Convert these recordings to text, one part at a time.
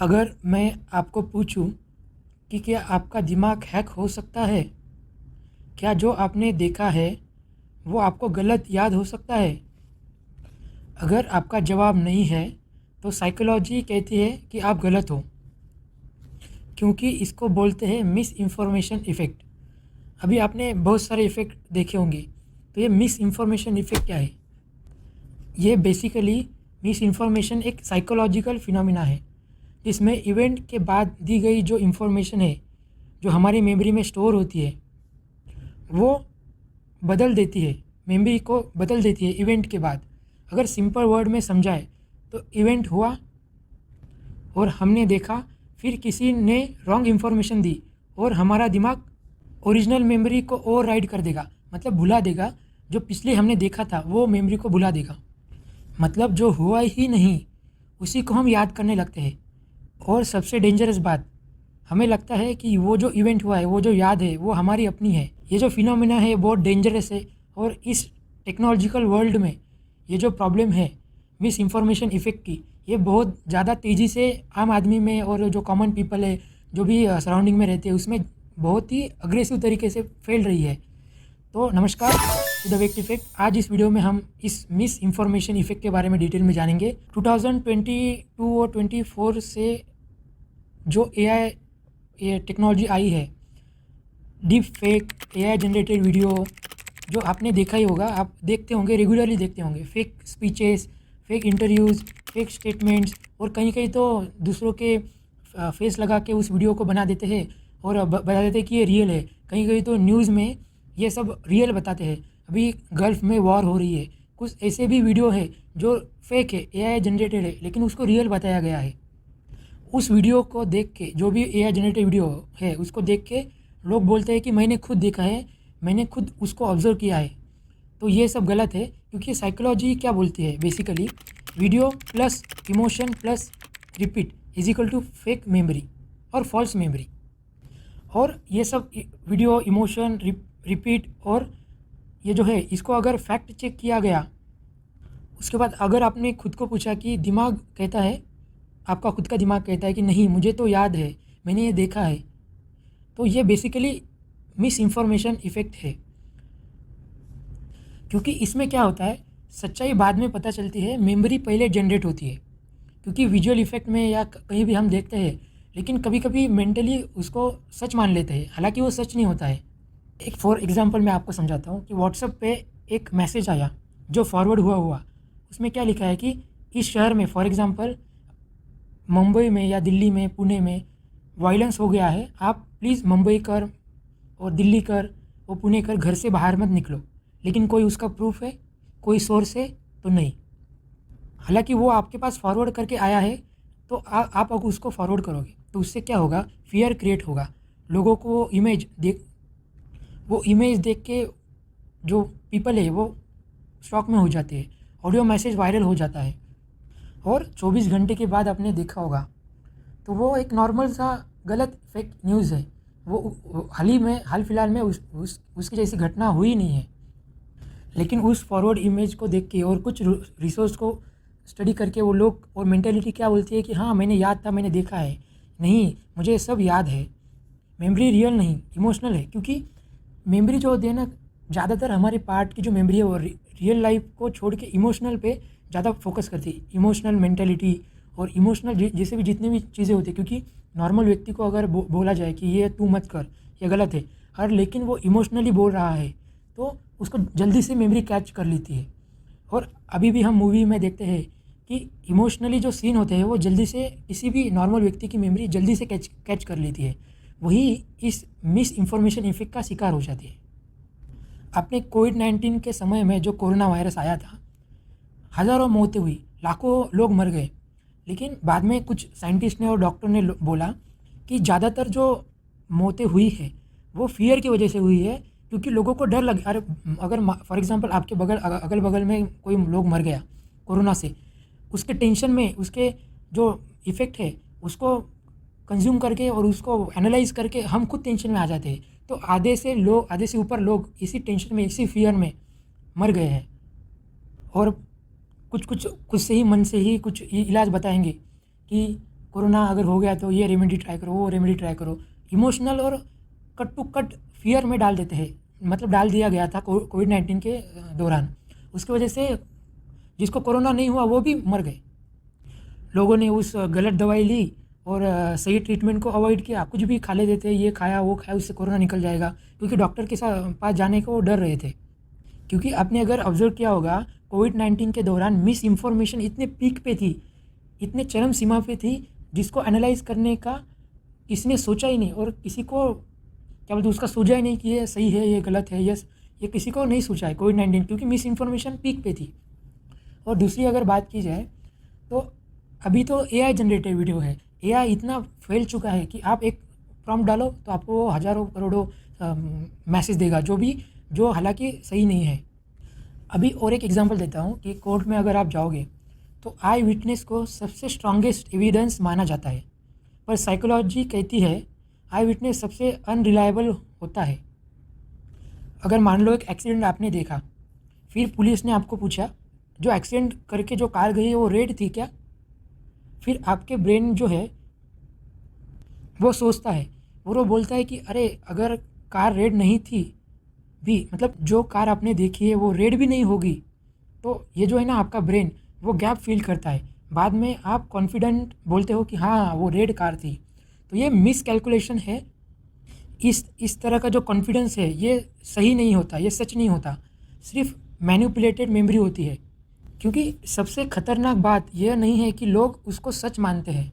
अगर मैं आपको पूछूं कि क्या आपका दिमाग हैक हो सकता है? क्या जो आपने देखा है वो आपको गलत याद हो सकता है? अगर आपका जवाब नहीं है तो साइकोलॉजी कहती है कि आप गलत हो, क्योंकि इसको बोलते हैं मिस इन्फॉर्मेशन इफ़ेक्ट। अभी आपने बहुत सारे इफ़ेक्ट देखे होंगे, तो ये मिस इन्फॉर्मेशन इफ़ेक्ट क्या है? ये बेसिकली मिस इन्फॉर्मेशन एक साइकोलॉजिकल फिनोमिना है जिसमें इवेंट के बाद दी गई जो इन्फॉर्मेशन है, जो हमारी मेमोरी में स्टोर होती है, वो बदल देती है, मेमोरी को बदल देती है इवेंट के बाद। अगर सिंपल वर्ड में समझाए तो इवेंट हुआ और हमने देखा, फिर किसी ने रॉन्ग इन्फॉर्मेशन दी और हमारा दिमाग ओरिजिनल मेमोरी को ओवरराइड कर देगा, मतलब भुला देगा। जो पिछले हमने देखा था वो मेमोरी को भुला देगा, मतलब जो हुआ ही नहीं उसी को हम याद करने लगते हैं। और सबसे डेंजरस बात, हमें लगता है कि वो जो इवेंट हुआ है, वो जो याद है, वो हमारी अपनी है। ये जो फिनोमिना है बहुत डेंजरस है। और इस टेक्नोलॉजिकल वर्ल्ड में ये जो प्रॉब्लम है मिस इन्फॉर्मेशन इफ़ेक्ट की, ये बहुत ज़्यादा तेज़ी से आम आदमी में और जो कॉमन पीपल है, जो भी सराउंडिंग में रहते हैं, उसमें बहुत ही अग्रेसिव तरीके से फैल रही है। तो नमस्कार टू द वेक्ट इफेक्ट। आज इस वीडियो में हम इस मिस इन्फॉर्मेशन इफेक्ट के बारे में डिटेल में जानेंगे। 2022 और 24 से जो एआई ये टेक्नोलॉजी आई है, deep fake AI generated video, जो आपने देखा ही होगा, आप देखते होंगे, रेगुलरली देखते होंगे। Fake speeches, fake interviews, fake statements, और कहीं कहीं तो दूसरों के फेस लगा के उस वीडियो को बना देते हैं और बता देते हैं कि ये रियल है। कहीं कहीं तो न्यूज़ में ये सब रियल बताते हैं। अभी गल्फ़ में वॉर हो रही है, कुछ ऐसे भी वीडियो है जो फेक है, एआई जनरेटेड है, लेकिन उसको रियल बताया गया है। उस वीडियो को देख के, जो भी एआई जनरेटेड वीडियो है उसको देख के लोग बोलते हैं कि मैंने खुद देखा है, मैंने खुद उसको ऑब्ज़र्व किया है। तो ये सब गलत है, क्योंकि साइकोलॉजी क्या बोलती है basically, video plus emotion plus repeat is equal to fake memory और फॉल्स मेमोरी। और ये सब वीडियो, इमोशन, रिपीट और ये जो है, इसको अगर फैक्ट चेक किया गया, उसके बाद अगर आपने खुद को पूछा कि दिमाग कहता है, आपका खुद का दिमाग कहता है कि नहीं मुझे तो याद है, मैंने ये देखा है, तो ये बेसिकली मिस इन्फॉर्मेशन इफ़ेक्ट है। क्योंकि इसमें क्या होता है, सच्चाई बाद में पता चलती है, मेमोरी पहले जनरेट होती है। क्योंकि विजुअल इफ़ेक्ट में या कहीं भी हम देखते हैं, लेकिन कभी कभी मेंटली उसको सच मान लेते हैं, हालांकि वो सच नहीं होता है। एक फॉर एग्जांपल मैं आपको समझाता हूँ कि व्हाट्सएप पे एक मैसेज आया जो फॉरवर्ड हुआ, उसमें क्या लिखा है कि इस शहर में, फॉर एग्ज़ाम्पल मुंबई में या दिल्ली में, पुणे में वायलेंस हो गया है, आप प्लीज़ मुंबई कर और दिल्ली कर और पुणे कर, घर से बाहर मत निकलो। लेकिन कोई उसका प्रूफ है, कोई सोर्स है तो नहीं। हालांकि वो आपके पास फॉरवर्ड करके आया है, तो आप अगर उसको फॉरवर्ड करोगे तो उससे क्या होगा, फियर क्रिएट होगा। लोगों को वो इमेज देख के जो पीपल है वो शॉक में हो जाते हैं। ऑडियो मैसेज वायरल हो जाता है और 24 घंटे के बाद आपने देखा होगा, तो वो एक नॉर्मल सा गलत फेक न्यूज़ है। वो हाल फिलहाल में उसकी जैसी घटना हुई नहीं है, लेकिन उस फॉरवर्ड इमेज को देख के और कुछ रिसोर्स को स्टडी करके वो लोग, और मेंटेलिटी क्या बोलती है कि हाँ मैंने याद था, मैंने देखा है, नहीं मुझे सब याद है। मेमोरी रियल नहीं, इमोशनल है। क्योंकि मेमोरी जो होती है ना, ज़्यादातर हमारे पार्ट की जो मेमोरी है वो रियल लाइफ को छोड़ के इमोशनल पे ज़्यादा फोकस करती है। इमोशनल मेंटेलिटी और इमोशनल जैसे भी जितनी भी चीज़ें होती है, क्योंकि नॉर्मल व्यक्ति को अगर बोला जाए कि ये तू मत कर, ये गलत है, और लेकिन वो इमोशनली बोल रहा है, तो उसको जल्दी से मेमोरी कैच कर लेती है। और अभी भी हम मूवी में देखते हैं कि इमोशनली जो सीन होते हैं वो जल्दी से किसी भी नॉर्मल व्यक्ति की मेमोरी जल्दी से कैच कर लेती है। वही इस मिस इन्फॉर्मेशन इफेक्ट का शिकार हो जाती है। आपने कोविड-19 के समय में जो कोरोना वायरस आया था, हज़ारों मौतें हुई, लाखों लोग मर गए, लेकिन बाद में कुछ साइंटिस्ट ने और डॉक्टर ने बोला कि ज़्यादातर जो मौतें हुई है वो फियर की वजह से हुई है। क्योंकि लोगों को डर लगे, अरे अगर फॉर एग्जांपल आपके अगल बगल में कोई लोग मर गया कोरोना से, उसके टेंशन में, उसके जो इफ़ेक्ट है उसको कंज्यूम करके और उसको एनालाइज करके हम खुद टेंशन में आ जाते हैं। तो आधे से ऊपर लोग इसी टेंशन में, इसी फियर में मर गए हैं। और कुछ कुछ खुद से ही, मन से ही कुछ इलाज बताएंगे कि कोरोना अगर हो गया तो ये रेमेडी ट्राई करो, वो रेमेडी ट्राई करो। इमोशनल और कट टू कट फियर में डाल देते हैं, मतलब डाल दिया गया था कोविड-19 के दौरान। उसकी वजह से जिसको कोरोना नहीं हुआ वो भी मर गए। लोगों ने उस गलत दवाई ली और सही ट्रीटमेंट को अवॉइड किया। कुछ भी खा लेते थे, ये खाया वो खाया, उससे कोरोना निकल जाएगा, क्योंकि डॉक्टर के पास जाने को डर रहे थे। क्योंकि आपने अगर ऑब्जर्व किया होगा, कोविड-19 के दौरान मिस इन्फॉर्मेशन इतने पीक पे थी, इतने चरम सीमा पे थी, जिसको एनालाइज करने का किसी ने सोचा ही नहीं, और किसी को क्या बोलते उसका सूझा ही नहीं कि ये सही है, ये गलत है, ये किसी को नहीं सूझा है कोविड-19, क्योंकि मिस इन्फॉर्मेशन पीक पे थी। और दूसरी अगर बात की जाए तो अभी तो एआई जनरेटेड वीडियो है। एआई इतना फैल चुका है कि आप एक प्रॉम्प्ट डालो तो आपको हज़ारों करोड़ों मैसेज देगा, जो हालांकि सही नहीं है। अभी और एक एग्जांपल देता हूँ कि कोर्ट में अगर आप जाओगे तो आई विटनेस को सबसे स्ट्रॉन्गेस्ट एविडेंस माना जाता है, पर साइकोलॉजी कहती है आई विटनेस सबसे अनरिलायबल होता है। अगर मान लो एक एक्सीडेंट आपने देखा, फिर पुलिस ने आपको पूछा जो एक्सीडेंट करके जो कार गई है वो रेड थी क्या? फिर आपके ब्रेन जो है वो सोचता है और वो बोलता है कि अरे अगर कार रेड नहीं थी भी, मतलब जो कार आपने देखी है वो रेड भी नहीं होगी, तो ये जो है ना आपका ब्रेन वो गैप फील करता है। बाद में आप कॉन्फिडेंट बोलते हो कि हाँ वो रेड कार थी। तो ये मिस कैलकुलेशन है। इस तरह का जो कॉन्फिडेंस है ये सही नहीं होता, ये सच नहीं होता, सिर्फ मैनिपुलेटेड मेमोरी होती है। क्योंकि सबसे खतरनाक बात यह नहीं है कि लोग उसको सच मानते हैं,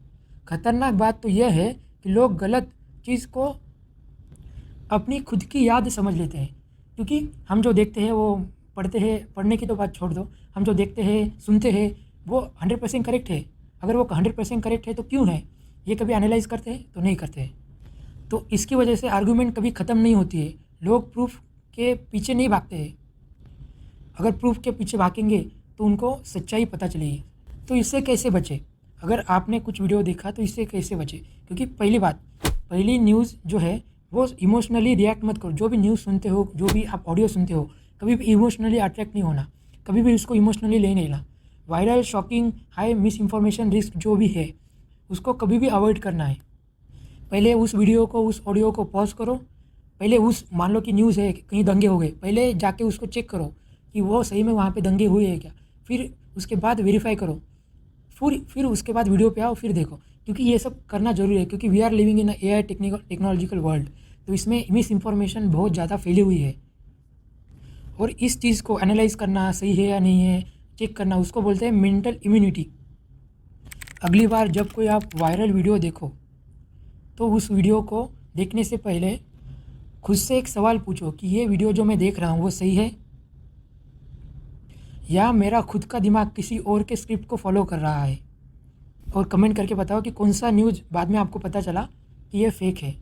खतरनाक बात तो यह है कि लोग गलत चीज़ को अपनी खुद की याद समझ लेते हैं। क्योंकि हम जो देखते हैं वो पढ़ते हैं, पढ़ने की तो बात छोड़ दो, हम जो देखते हैं सुनते हैं वो 100% करेक्ट है। अगर वो 100% करेक्ट है तो क्यों है, ये कभी एनालाइज करते हैं? तो नहीं करते हैं। तो इसकी वजह से आर्गूमेंट कभी ख़त्म नहीं होती है। लोग प्रूफ के पीछे नहीं भागते हैं। अगर प्रूफ के पीछे भागेंगे तो उनको सच्चाई पता चलेगी। तो इससे कैसे बचे? अगर आपने कुछ वीडियो देखा तो इससे कैसे बचे? क्योंकि पहली बात, पहली न्यूज़ जो है वो इमोशनली रिएक्ट मत करो। जो भी न्यूज़ सुनते हो, जो भी आप ऑडियो सुनते हो, कभी भी इमोशनली अट्रैक्ट नहीं होना, कभी भी उसको इमोशनली ले नहीं लेना। Viral, shocking, high miss information risk जो भी है उसको कभी भी अवॉइड करना है। पहले उस वीडियो को, उस ऑडियो को पॉज करो। पहले उस, मान लो कि न्यूज़ है कहीं दंगे हो गए, पहले जाके उसको चेक करो कि वो सही में वहाँ पे दंगे हुए हैं क्या। फिर उसके बाद वेरीफाई करो, फिर उसके बाद वीडियो पे आओ, फिर देखो। क्योंकि ये सब करना ज़रूरी है, क्योंकि we are living in AI technological world. तो इसमें मिस इन्फॉर्मेशन बहुत ज़्यादा फैली हुई है, और इस चीज़ को एनालाइज करना सही है या नहीं है, चेक करना, उसको बोलते हैं मेंटल इम्यूनिटी। अगली बार जब कोई आप वायरल वीडियो देखो तो उस वीडियो को देखने से पहले खुद से एक सवाल पूछो कि ये वीडियो जो मैं देख रहा हूँ वो सही है, या मेरा खुद का दिमाग किसी और के स्क्रिप्ट को फॉलो कर रहा है। और कमेंट करके बताओ कि कौन सा न्यूज़ बाद में आपको पता चला कि ये फेक है।